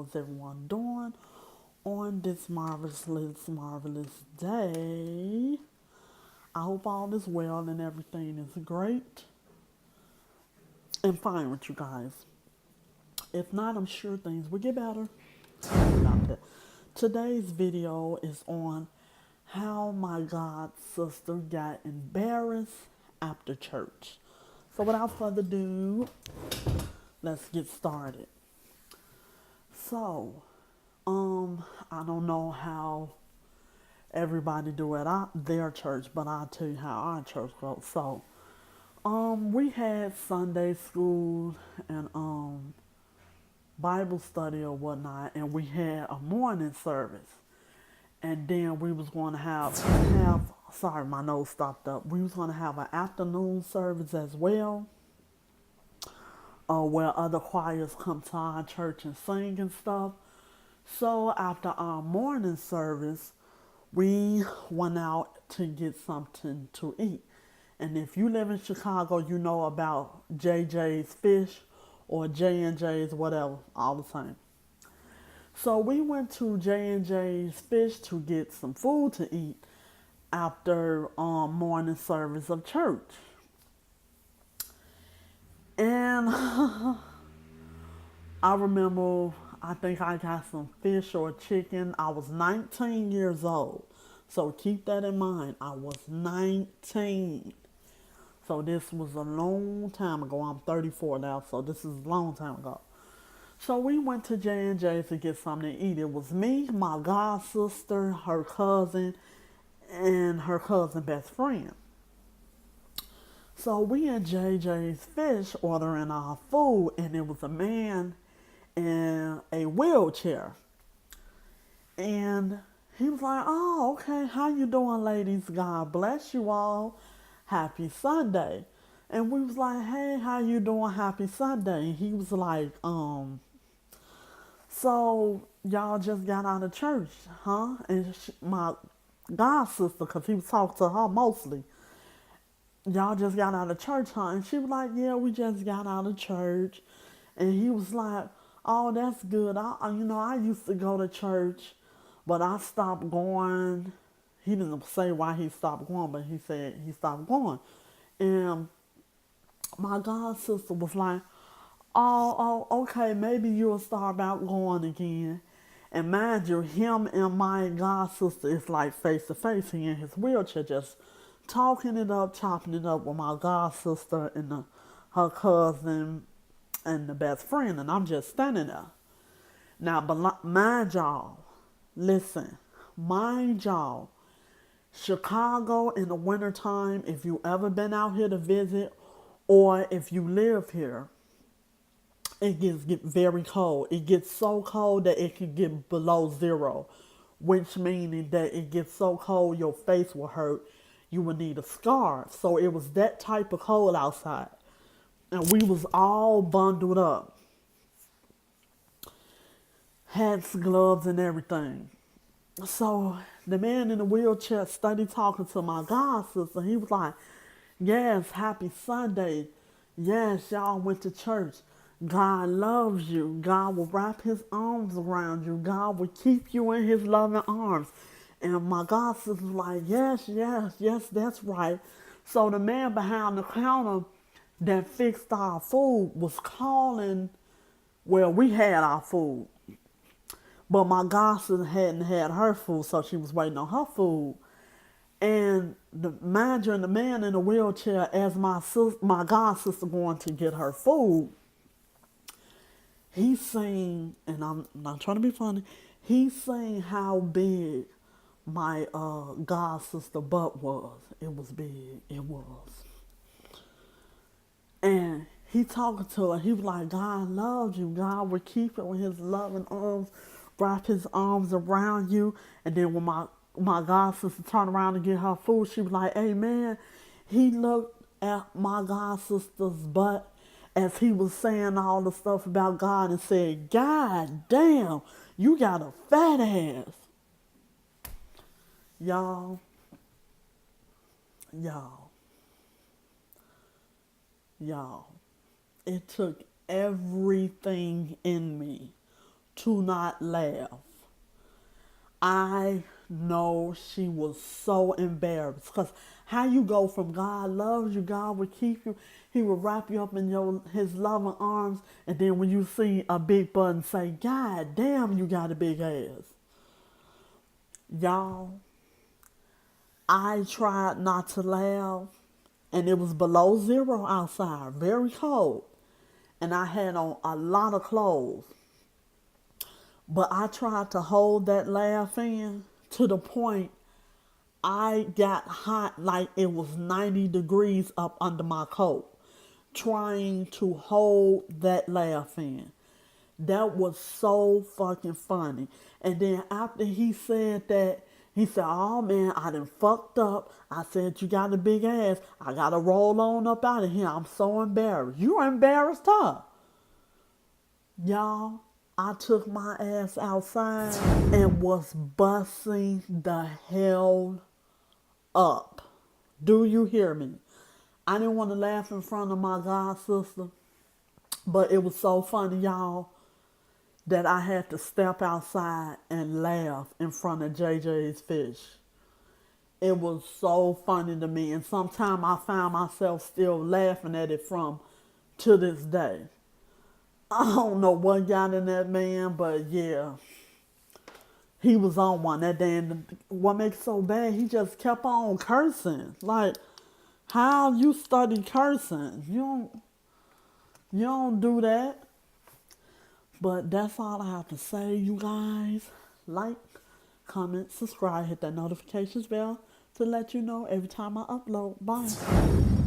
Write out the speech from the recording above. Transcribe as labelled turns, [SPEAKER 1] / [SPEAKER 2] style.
[SPEAKER 1] is everyone doing on this marvelous day? I hope all is well and everything is great and fine with you guys. If not, I'm sure things will get better. About that. Today's video is on how my god sister got embarrassed after church. So without further ado, let's get started. So, I don't know how everybody do it at their church, but I'll tell you how our church goes. So, we had Sunday school and Bible study or whatnot, and we had a morning service, and then we was going to have sorry, my nose stopped up. We was going to have an afternoon service as well, where other choirs come to our church and sing and stuff. So after our morning service, we went out to get something to eat. And if you live in Chicago, you know about JJ's Fish or J&J's, whatever, all the same. So we went to J&J's Fish to get some food to eat after morning service of church. And I remember, I think I got some fish or chicken. I was 19 years old. So keep that in mind. I was 19. So this was a long time ago. I'm 34 now, so this is a long time ago. So we went to J&J to get something to eat. It was me, my god sister, her cousin, and her cousin best friend. So we in JJ's Fish ordering our food, and it was a man in a wheelchair. And he was like, "Oh, okay, how you doing, ladies? God bless you all. Happy Sunday." And we was like, "Hey, how you doing? Happy Sunday." And he was like, "So y'all just got out of church, huh?" And my god sister, because he was talking to her mostly, "Y'all just got out of church, huh?" And she was like, "Yeah, we just got out of church." And he was like, "Oh, that's good. I used to go to church, but I stopped going." He didn't say why he stopped going, but he said he stopped going. And my god sister was like, okay, maybe you'll start about going again." And mind you, him and my god sister is like face to face. He in his wheelchair, just talking it up, chopping it up with my god sister and her cousin and the best friend, and I'm just standing there. Now, but mind y'all, listen, mind y'all, Chicago in the wintertime, if you ever been out here to visit or if you live here, it get very cold. It gets so cold that it can get below zero, which meaning that it gets so cold your face will hurt. You will need a scarf. So it was that type of cold outside. And we was all bundled up. Hats, gloves, and everything. So the man in the wheelchair started talking to my god sister. He was like, "Yes, happy Sunday. Yes, y'all went to church. God loves you. God will wrap his arms around you. God will keep you in his loving arms." And my god sister was like, yes, that's right. So the man behind the counter that fixed our food was calling. Well, we had our food, but my godson hadn't had her food, so she was waiting on her food. And the manager and the man in the wheelchair, as my god sister going to get her food, he seen, and I'm not trying to be funny, he seen how big my god sister butt was. It was big. It was. And he talking to her. He was like, "God loves you. God will keep it with his loving arms, wrap his arms around you." And then when my god sister turned around to get her food, she was like, "Amen." He looked at my god sister's butt as he was saying all the stuff about God and said, "God damn, you got a fat ass." Y'all, y'all, y'all. It took everything in me to not laugh. I know she was so embarrassed because how you go from God loves you, God will keep you, He will wrap you up in His loving arms, and then when you see a big butt and say, God damn, you got a big ass. Y'all, I tried not to laugh, and it was below zero outside, very cold, and I had on a lot of clothes. But I tried to hold that laugh in to the point I got hot like it was 90 degrees up under my coat, trying to hold that laugh in. That was so fucking funny. And then after he said that, he said, oh man, I done fucked up. I said, you got a big ass. I got to roll on up out of here. I'm so embarrassed. You're embarrassed, huh? Y'all, I took my ass outside and was busting the hell up. Do you hear me? I didn't want to laugh in front of my god sister, but it was so funny, y'all, that I had to step outside and laugh in front of JJ's Fish. It was so funny to me, and sometimes I found myself still laughing at it from to this day. I don't know what got in that man, but yeah, he was on one that day. And what makes it so bad, he just kept on cursing. Like, how you study cursing? You don't do that. But that's all I have to say, you guys. Like, comment, subscribe, hit that notifications bell to let you know every time I upload. Bye.